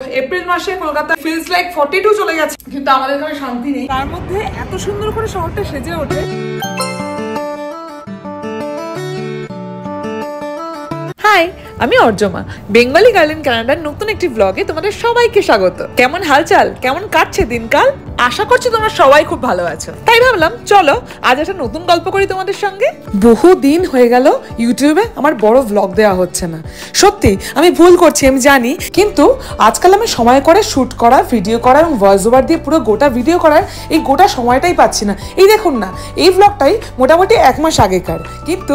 April মাসে Kolkata feels like 42 চলে গেছে, কিন্তু আমাদের এখানে শান্তি নেই। তার মধ্যে এত সুন্দর করে শহরটা সেজে ওঠে। হাই, আমি অর্জমা, বেঙ্গলি গার্ল ইন কানাডার নতুন একটি ব্লগে তোমাদের সবাইকে স্বাগত। কেমন হালচাল, কেমন কাটছে দিনকাল? আশা করছি তোমরা সবাই খুব ভালো আছো। তাই ভাবলাম চলো আজ একটা নতুন গল্প করি তোমাদের সঙ্গে। বহু দিন হয়ে গেল ইউটিউবে আমার বড় ব্লগ দেওয়া হচ্ছে না। সত্যি আমি ভুল করছি, আমি জানি, কিন্তু আজকাল আমি সময় করে শুট করা, ভিডিও করা এবং ভয়েস ওভার দিয়ে পুরো গোটা ভিডিও করার এই গোটা সময়টাই পাচ্ছি না। এই দেখুন না, এই ব্লগটাই মোটামুটি 1 মাস আগেকার, কিন্তু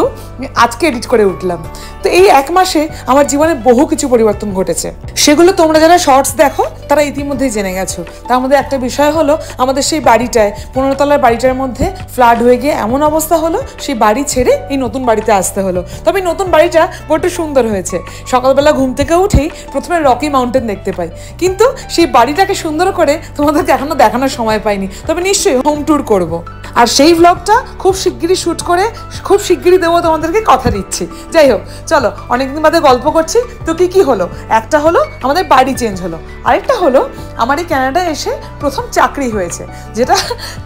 আজকে এডিট করে উঠলাম। তো এই 1 মাসে আমার জীবনে বহু কিছু পরিবর্তন ঘটেছে। সেগুলো তোমরা যারা শর্টস দেখো তারা ইতিমধ্যেই জেনে গেছো। তার মধ্যে একটা বিষয় হলো, আমাদের সেই বাড়িটায় 15 তলার বাড়িটার মধ্যে ফ্লাড হয়ে গিয়ে এমন অবস্থা হলো সেই বাড়ি ছেড়ে এই নতুন বাড়িতে আসতে হলো। তবে নতুন বাড়িটা বড় সুন্দর হয়েছে। সকালবেলা ঘুম থেকে উঠেই প্রথমে রকি মাউন্টেন দেখতে পাই, কিন্তু সেই বাড়িটাকে সুন্দর করে তোমাদেরকে এখনো দেখানোর সময় পাইনি। তবে নিশ্চয়ই হোম ট্যুর করব, আর সেই ভ্লগটা খুব শিগগিরই শ্যুট করে খুব শিগগিরই দেবো তোমাদেরকে, কথা দিচ্ছি। যাই হোক, চলো অনেকদিন বাদে গল্প করছি। তো কি হলো, একটা হলো আমাদের বাড়ি চেঞ্জ হলো, আরেকটা হলো আমার এই কানাডায় এসে প্রথম চাকরি হয়েছে, যেটা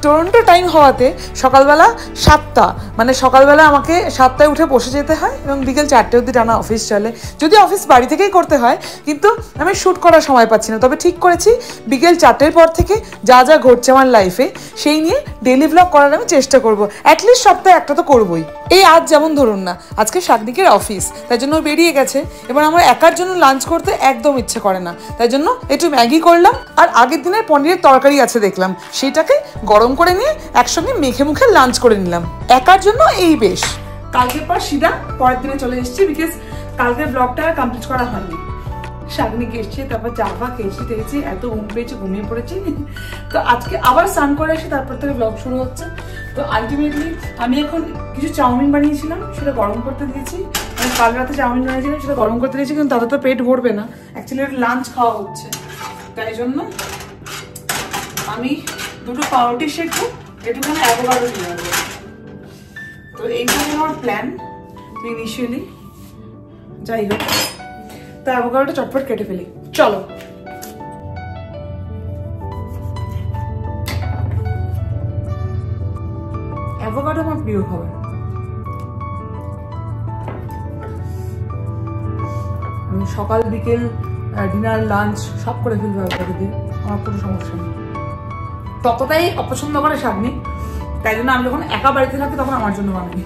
টরন্টো টাইম হওয়াতে সকালবেলা 7টা, মানে সকালবেলা আমাকে 7টায় উঠে বসে যেতে হয় এবং বিকেল 4টে অবধি টানা অফিস চলে। যদি অফিস বাড়ি থেকেই করতে হয়, কিন্তু আমি শ্যুট করার সময় পাচ্ছি না। তবে ঠিক করেছি বিকেল 4টের পর থেকে যা যা ঘটছে আমার লাইফে সেই নিয়ে ডেইলি ভ্লগ করার আমি চেষ্টা করবো। অ্যাটলিস্ট সপ্তাহে একটা তো করবোই। এই আজ যেমন ধরুন না, আজকে শাকনিকের অফিস, তাই জন্য বেরিয়ে গেছে। এবার আমার একার জন্য লাঞ্চ করতে একদম ইচ্ছে করে না, তাই জন্য একটু ম্যাগি করলাম। আর আগের দিনের পনিরের তরকারি আছে দেখলাম, সেইটাকে গরম করে নিয়ে একসঙ্গে মেখে মুখে লাঞ্চ করে নিলাম। একার জন্য এই বেশ। কালকের পর সিধা পরের দিনে চলে এসেছি, বিকজ কালকের ব্লগটা কমপ্লিট করা হয়নি। শাকনিক এসছে, তারপর চাপা খেয়েছি, এত ঘুম পেয়েছে, ঘুমিয়ে পড়েছি। তো আজকে আবার স্নান করে এসে তারপর থেকে ব্লগ শুরু হচ্ছে। তো আলটিমেটলি আমি এখন কিছু চাউমিন বানিয়েছিলাম, সেটা গরম করতে দিয়েছি। মানে কাল রাতে চাউমিন বানিয়েছিলাম, সেটা গরম করতে দিয়েছি, কিন্তু তাতে তো পেট ভরবে না। অ্যাকচুয়ালি একটা লাঞ্চ খাওয়া হচ্ছে, তাই জন্য আমি 2টো পাউরুটি শেখবো, একটুখানি অ্যাভোকাডো নিয়ে আসবো। তো এইভাবে আমার প্ল্যান ইনিশিয়ালি। যাই হোক, তো অ্যাভোকাডোটা চটপট কেটে ফেলি, চলো। অ্যাভোকাডো আমার প্রিয় খাবার। আমি সকাল বিকেল ডিনার লাঞ্চ সব করে ফেলবো অ্যাভোকাডো দিয়ে, আমার কোনো সমস্যা নেই। ততটাই অপছন্দ করে শাকনি, তাই জন্য আমি যখন একা বাড়িতে থাকি তখন আমার জন্য বানাই।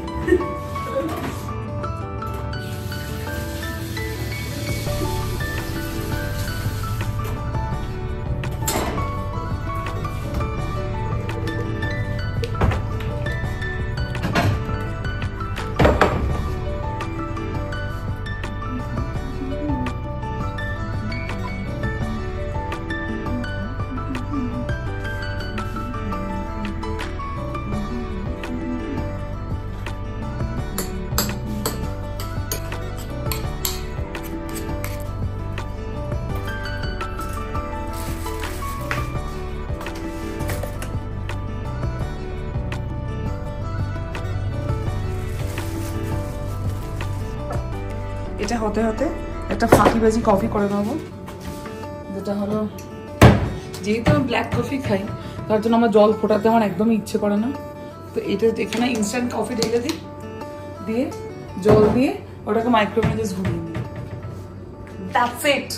এটা হতে হতে একটা ফাঁকিবাজি কফি করে নেবো, যেটা হলো, যেহেতু আমি ব্ল্যাক কফি খাই তার জন্য আমার জল ফোটাতে আমার একদমই ইচ্ছে করে না। তো এটা এখানে ইনস্ট্যান্ট কফি ঢেলে দিই, দিয়ে জল দিয়ে ওটাকে মাইক্রোওয়েভে জাস্ট ঘুরিয়ে দিই। That's it.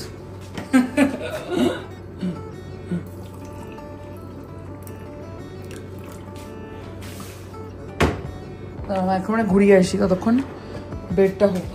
মাইক্রোওয়েভে ঘুরিয়ে আসি, ততক্ষণ ব্রেডটা হোক।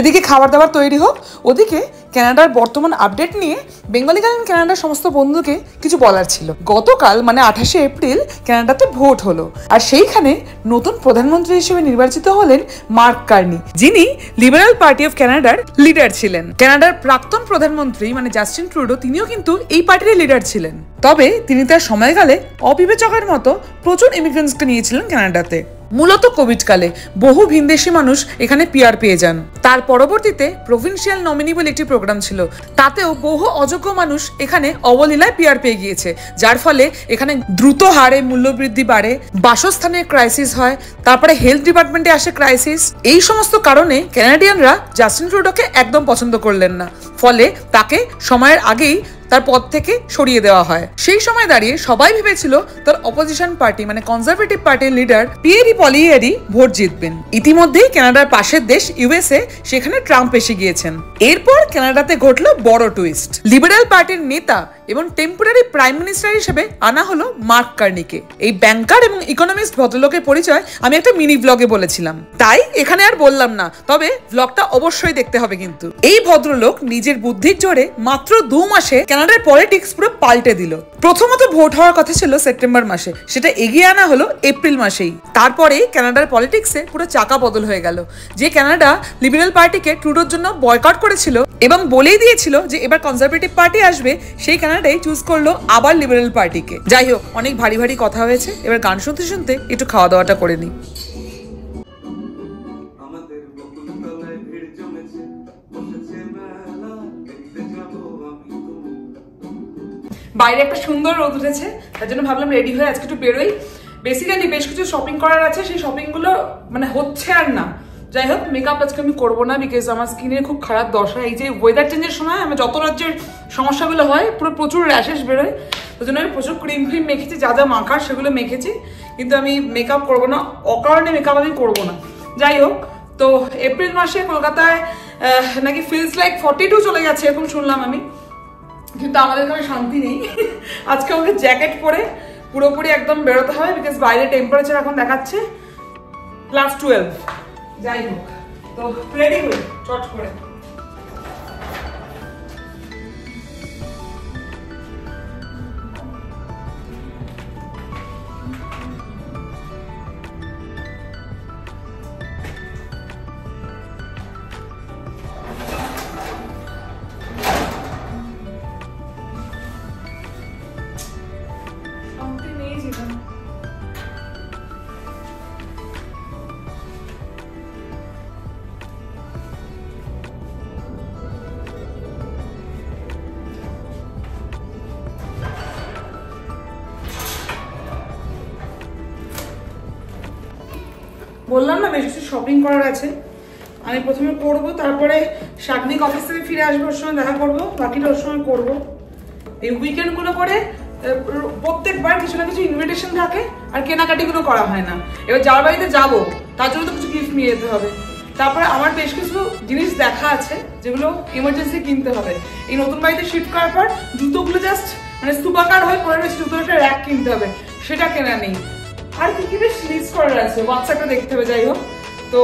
এদিকে খাবার দাবার তৈরি হোক, ওদিকে কানাডার বর্তমান আপডেট নিয়ে বেঙ্গলি গার্ল ইন কানাডার সমস্ত বন্ধুকে কিছু বলার ছিল। গতকাল মানে 28শে এপ্রিল কানাডাতে ভোট হলো, আর সেইখানে নতুন প্রধানমন্ত্রী হিসেবে নির্বাচিত হলেন মার্ক কার্নি, যিনি লিবারেল পার্টি অফ কানাডার লিডার ছিলেন। কানাডার প্রাক্তন প্রধানমন্ত্রী মানে জাস্টিন ট্রুডো, তিনিও কিন্তু এই পার্টির লিডার ছিলেন। তবে তিনি তার সময়কালে অবিবেচকের মতো প্রচুর ইমিগ্রেন্টসকে নিয়েছিলেন কানাডাতে। মূলত কোভিডকালে বহু ভিনদেশি মানুষ এখানে পিআর পেয়ে যান। তার পরবর্তীতে প্রভিন্সিয়াল নমিনি বলে একটি প্রোগ্রাম ছিল, তাতেও বহু অযোগ্য মানুষ এখানে অবলীলায় পিআর পেয়ে গিয়েছে, যার ফলে এখানে দ্রুত হারে মূল্যবৃদ্ধি বাড়ে, বাসস্থানের ক্রাইসিস হয়, তারপরে হেলথ ডিপার্টমেন্টে আসে ক্রাইসিস। এই সমস্ত কারণে কানাডিয়ানরা জাস্টিন ট্রুডোকে একদম পছন্দ করলেন না, ফলে তাকে সময়ের আগেই তার পদ থেকে সরিয়ে দেওয়া হয়। সেই সময় দাঁড়িয়ে সবাই ভেবেছিল তার অপোজিশন পার্টি মানে কনজারভেটিভ পার্টির লিডার পিয়েরি পলিয়েরি ভোট জিতবেন। ইতিমধ্যেই কানাডার পাশের দেশ ইউএসএ, সেখানে ট্রাম্প এসে গিয়েছেন। এরপর কানাডাতে ঘটলো বড় টুইস্ট। লিবারেল পার্টির নেতা এবং টেম্পোরারি প্রাইম মিনিস্টার হিসেবে আনা হলো মার্ক কার্নিকে। এই ব্যাংকার এবং ইকোনমিস্ট ভদ্রলোকের পরিচয় আমি একটা মিনি ব্লগে বলেছিলাম, তাই এখানে আর বললাম না, তবে ব্লগটা অবশ্যই দেখতে হবে। কিন্তু এই ভদ্রলোক নিজের বুদ্ধির জোরে মাত্র 2 মাসে কানাডার পলিটিক্স পুরো পাল্টে দিল। প্রথমত ভোট হওয়ার কথা ছিল সেপ্টেম্বর মাসে, সেটা এগিয়ে আনা হলো এপ্রিল মাসেই। তারপরে কানাডার পলিটিক্সে পুরো চাকা বদল হয়ে গেল। যে কানাডা লিবারেল পার্টিকে ট্রুডোর জন্য বয়কট করেছিল এবং বলেই দিয়েছিল যে এবার কনজারভেটিভ পার্টি আসবে, সেই কানাডাই চুজ করলো আবার লিবারেল পার্টিকে। যাই হোক, অনেক ভারী ভারী কথা হয়েছে, এবার গান শুনতে শুনতে একটু খাওয়া দাওয়াটা করে নিই। বাইরে একটা সুন্দর রোদ উঠেছে, তার জন্য ভাবলাম রেডি হয়ে আজকে একটু বেরোই। বেসিক্যালি বেশ কিছু শপিং করার আছে, সেই শপিংগুলো মানে হচ্ছে আর না। যাই হোক, মেকআপ আজকে আমি করবো না, বিকজ আমার স্কিনের খুব খারাপ দশা। এই যে ওয়েদার চেঞ্জের সময় আমার যত রাজ্যের সমস্যাগুলো হয়, পুরো প্রচুর র্যাশেস বেরোয়, ওই জন্য আমি প্রচুর ক্রিম ফ্রিম মেখেছি, যা যা মাখার সেগুলো মেখেছি, কিন্তু আমি মেকআপ করবো না, অকারণে মেকআপ আমি করবো না। যাই হোক, তো এপ্রিল মাসে কলকাতায় নাকি ফিলস লাইক 42 চলে গেছে এরকম শুনলাম আমি, কিন্তু আমাদের এখানে শান্তি নেই। আজকে আমাকে জ্যাকেট পরে পুরোপুরি একদম বেরোতে হবে, বিকজ বাইরে টেম্পারেচার এখন দেখাচ্ছে +12। যাই হোক, তো রেডি হই চট করে। বললাম না বেশ কিছু শপিং করার আছে, আমি প্রথমে করবো, তারপরে শাগনিক অফিস থেকে ফিরে আসবো, ওর সময় দেখা করবো, বাকিটা ওর সময় করবো। এই উইকেন্ডগুলো করে প্রত্যেকবার কিছু না কিছু ইনভিটেশন থাকে আর কেনাকাটিগুলো করা হয় না। এবার যার বাড়িতে যাবো তার জন্য তো কিছু গিফট নিয়ে যেতে হবে। তারপরে আমার বেশ কিছু জিনিস দেখা আছে যেগুলো ইমার্জেন্সি কিনতে হবে। এই নতুন বাড়িতে শিফট করার পর জুতোগুলো জাস্ট মানে স্তূপাকার হয়ে পড়ে রয়েছে, জুতোর একটা র্যাক কিনতে হবে, সেটা কেনা নেই। আর কি কি বেশ লিস্ট করার আছে, হোয়াটসঅ্যাপটা দেখতে হবে। যাই হোক, তো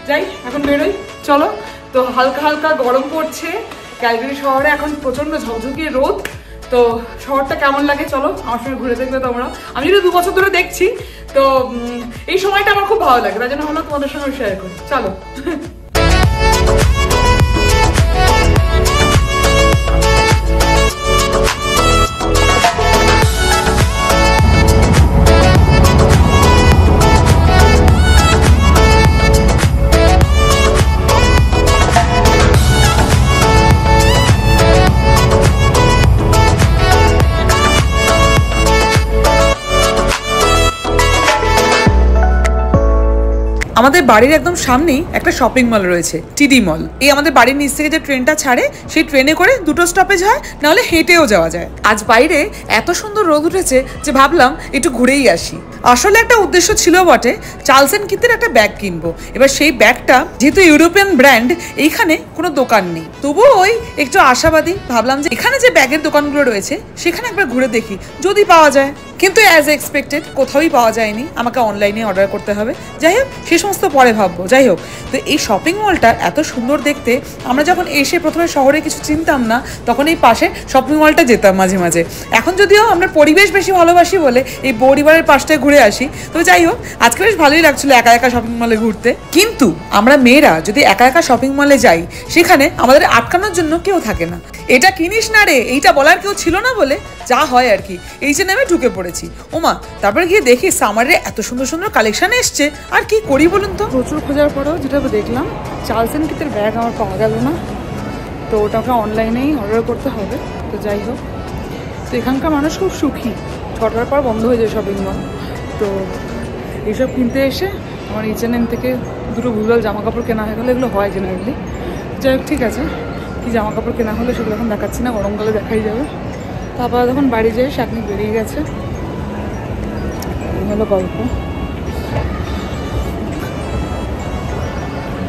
যাই, এখন বেরোই, চলো। তো হালকা হালকা গরম পড়ছে ক্যালগারি শহরে, এখন প্রচন্ড ঝকঝকিয়ে রোদ। তো শহরটা কেমন লাগে চলো আমার সঙ্গে ঘুরে দেখবে তোমরা। আমি যদি 2 বছর ধরে দেখছি, তো এই সময়টা আমার খুব ভালো লাগে, তাই জন্য হলো তোমাদের সঙ্গে শেয়ার করি, চলো। আমাদের বাড়ির একদম সামনেই একটা শপিং মল রয়েছে, টিডি মল। এই আমাদের বাড়ির নিচ থেকে যে ট্রেনটা ছাড়ে, সেই ট্রেনে করে 2টো স্টপেজ হয়, নাহলে হেঁটেও যাওয়া যায়। আজ বাইরে এত সুন্দর রোদ উঠেছে যে ভাবলাম একটু ঘুরেই আসি। আসলে একটা উদ্দেশ্য ছিল বটে, চার্লস এন্ড কিথের একটা ব্যাগ কিনবো। এবার সেই ব্যাগটা যেহেতু ইউরোপিয়ান ব্র্যান্ড, এইখানে কোনো দোকান নেই, তবুও ওই একটু আশাবাদী, ভাবলাম যে এখানে যে ব্যাগের দোকানগুলো রয়েছে সেখানে একবার ঘুরে দেখি, যদি পাওয়া যায়। কিন্তু অ্যাজ এক্সপেক্টেড কোথাওই পাওয়া যায়নি, আমাকে অনলাইনে অর্ডার করতে হবে। যাই হোক, সে সমস্ত পরে ভাববো। যাই হোক, তো এই শপিং মলটা এত সুন্দর দেখতে। আমরা যখন এসে প্রথমে শহরে কিছু চিনতাম না, তখন এই পাশে শপিং মলটা যেতাম মাঝে মাঝে। এখন যদিও আমরা পরিবেশ বেশি ভালোবাসি বলে এই পরিবারের পাশটায় ঘুরে আসি। তো যাই হোক, আজকে বেশ ভালোই লাগছিল একা একা শপিং মলে ঘুরতে। কিন্তু আমরা মেয়েরা যদি একা একা শপিং মলে যাই, সেখানে আমাদের আটকানোর জন্য কেউ থাকে না। এটা কিনিস না রে, এইটা বলার কেউ ছিল না বলে যা হয় আর কি, এই যে নেমে ঢুকে পড়েছি। ওমা, তারপরে গিয়ে দেখি সামারে এত সুন্দর সুন্দর কালেকশন এসছে, আর কি করি বলুন তো। প্রচুর খোঁজার পরেও যেটা দেখলাম, চার্লস এন্ড কিথের ব্যাগ আমার পাওয়া গেল না, তো ওটাকে অনলাইনেই অর্ডার করতে হবে। তো যাই হোক, তো এখানকার মানুষ খুব সুখী, 6টার পর বন্ধ হয়ে যায় শপিং মল। তো এইসব কিনতে এসে আমার H&M থেকে দুটো ভুলভাল জামা কাপড় কেনা হয়ে গেলে, এগুলো হয় জেনারেলি। যাই হোক, ঠিক আছে, কি জামা কাপড় কেনা হলে সেগুলো এখন দেখাচ্ছি না, গরমকালে দেখাই যাবে। তারপর যখন বাড়ি যাই শাকনিক বেরিয়ে গেছে, হলো গল্প।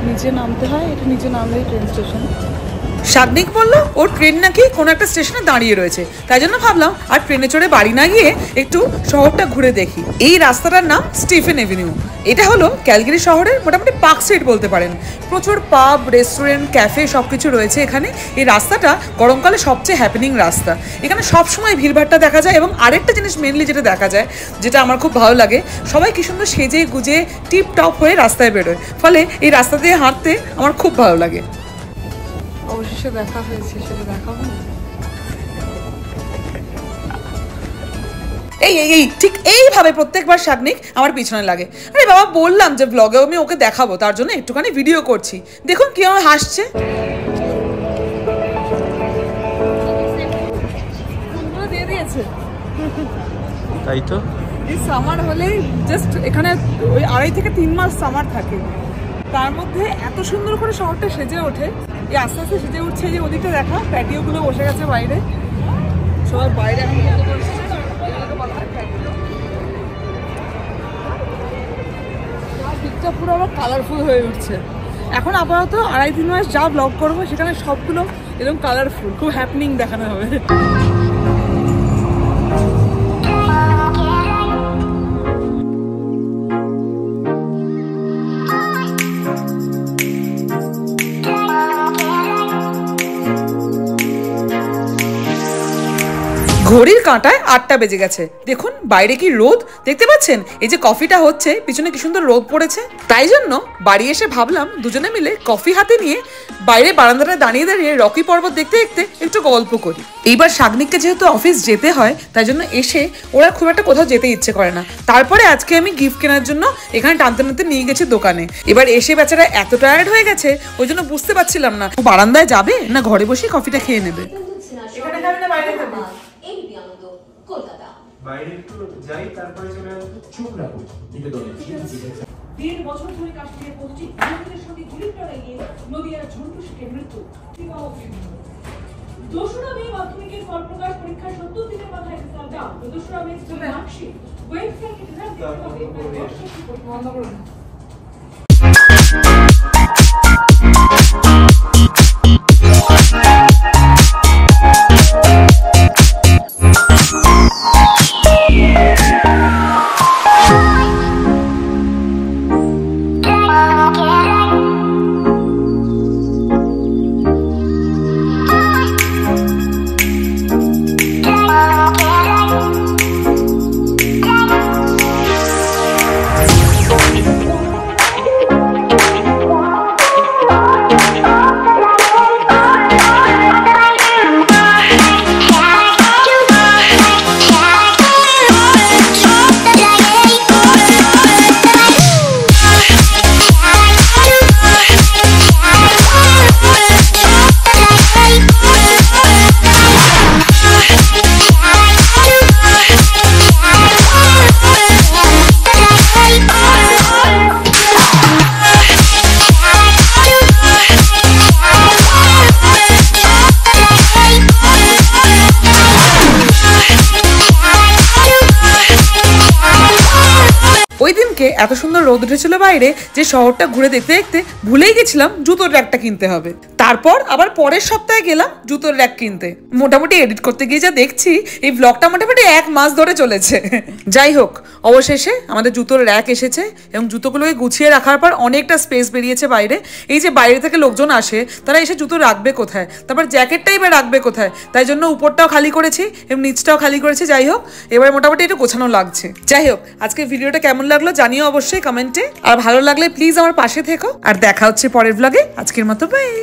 নিচে নামতে হয়, এটা নিচে নামলেই ট্রেন স্টেশন। শাগনিক বললো ওর ট্রেন নাকি কোনো একটা স্টেশনে দাঁড়িয়ে রয়েছে, তাই জন্য ভাবলাম আর ট্রেনে চড়ে বাড়ি না গিয়ে একটু শহরটা ঘুরে দেখি। এই রাস্তাটার নাম স্টিফেন এভিনিউ। এটা হলো ক্যালগেরি শহরের মোটামুটি পার্ক স্ট্রিট বলতে পারেন। প্রচুর পাব, রেস্টুরেন্ট, ক্যাফে সবকিছু রয়েছে এখানে। এই রাস্তাটা গরমকালে সবচেয়ে হ্যাপেনিং রাস্তা। এখানে সবসময় ভিড়ভাড়টা দেখা যায়। এবং আরেকটা জিনিস মেনলি যেটা দেখা যায়, যেটা আমার খুব ভালো লাগে, সবাই কি সুন্দর সেজে গুজে টিপ টপ হয়ে রাস্তায় বেরোয়, ফলে এই রাস্তা দিয়ে হাঁটতে আমার খুব ভালো লাগে। অবশেষে দেখা হয়েছে, সেটা দেখাবো। এই ঠিক এইভাবে প্রত্যেকবার শাগনিক আমার পিছনে লাগে। আরে বাবা, বললাম যে ব্লগেও আমি ওকে দেখাবো, তার জন্য একটুখানি ভিডিও করছি। দেখুন কি আমার হাসছে। দিয়ে দিয়েছে তাই তো। এই সামার হলেই জাস্ট এখানে ওই 2.5 থেকে 3 মাস সামার থাকে, তার মধ্যে এত সুন্দর করে শহরটা সেজে ওঠে। এই আস্তে আস্তে সেজে উঠছে। যে ওদিকটা দেখা, প্যাটিও গুলো বসে গেছে বাইরে, সবাই বাইরে এখন দিকটা পুরো আবার কালারফুল হয়ে উঠছে। এখন আপাতত 2.5-3 মাস যা ব্লগ করবো সেখানে সবগুলো এরকম কালারফুল, খুব হ্যাপনিং দেখানো হবে। ঘড়ির কাঁটায় 8টা বেজে গেছে। দেখুন বাইরে কি রোদ দেখতে পাচ্ছেন। এই যে কফিটা হচ্ছে, পিছনে কি সুন্দর রোদ পড়েছে। তাই জন্য বাড়ি এসে ভাবলাম দুজনে মিলে কফি হাতে নিয়ে বাইরে বারান্দাটা দাঁড়িয়ে দাঁড়িয়ে রকি পর্বত দেখতে দেখতে একটু গল্প করি। এইবার শাগনিককে যেহেতু অফিস যেতে হয়, তাই জন্য এসে ওরা খুব একটা কোথাও যেতে ইচ্ছে করে না। তারপরে আজকে আমি গিফট কেনার জন্য এখানে টানতে টানতে নিয়ে গেছি দোকানে। এবার এসে বেচারা এত টায়ার্ড হয়ে গেছে, ওই জন্য বুঝতে পারছিলাম না ও বারান্দায় যাবে না ঘরে বসে কফিটা খেয়ে নেবে। এখানে খাবে না বাইরে খাবে? কলকাতা বাইরে একটু যাই, তারপরে চলে আসবো। চুপ রাখো, এটা দলে 1.5 বছর ধরে কাশ্মীরে পশ্চিম ভারতের সঙ্গে গুলি লড়াইয়ে নদিয়ার ঝন্টু শেখের মৃত্যু। 2রা মে মাধ্যমিকের ফল প্রকাশ, পরীক্ষার 70 দিনের মাথায় রেজাল্ট দাও। 2রা মে মার্কশিট ওয়েবসাইটে রেজাল্ট দিতে হবে। এত সুন্দর রোদ উঠেছিল বাইরে যে শহরটা ঘুরে দেখতে দেখতে ভুলেই গেছিলাম জুতোর র্যাকটা কিনতে হবে। তারপর আবার পরের সপ্তাহে গেলাম জুতোর র্যাক কিনতে। মোটামুটি এডিট করতে গিয়ে যা দেখছি এই ব্লগটা মোটামুটি 1 মাস ধরে চলেছে। যাই হোক, অবশেষে আমাদের জুতোর র্যাক এসেছে এবং জুতোগুলোকে গুছিয়ে রাখার পর অনেকটা স্পেস বেরিয়েছে বাইরে। এই যে বাইরে থেকে লোকজন আসে, তারা এসে জুতো রাখবে কোথায়, তারপর জ্যাকেটটাই বা রাখবে কোথায়, তাই জন্য উপরটাও খালি করেছি এবং নিচটাও খালি করেছি। যাই হোক, এবার মোটামুটি একটু গোছানো লাগছে। যাই হোক, আজকে ভিডিওটা কেমন লাগলো জানিও অবশ্যই কমেন্টে। আর ভালো লাগলে প্লিজ আমার পাশে থেকো। আর দেখা হচ্ছে পরের ব্লগে। আজকের মতো বাই।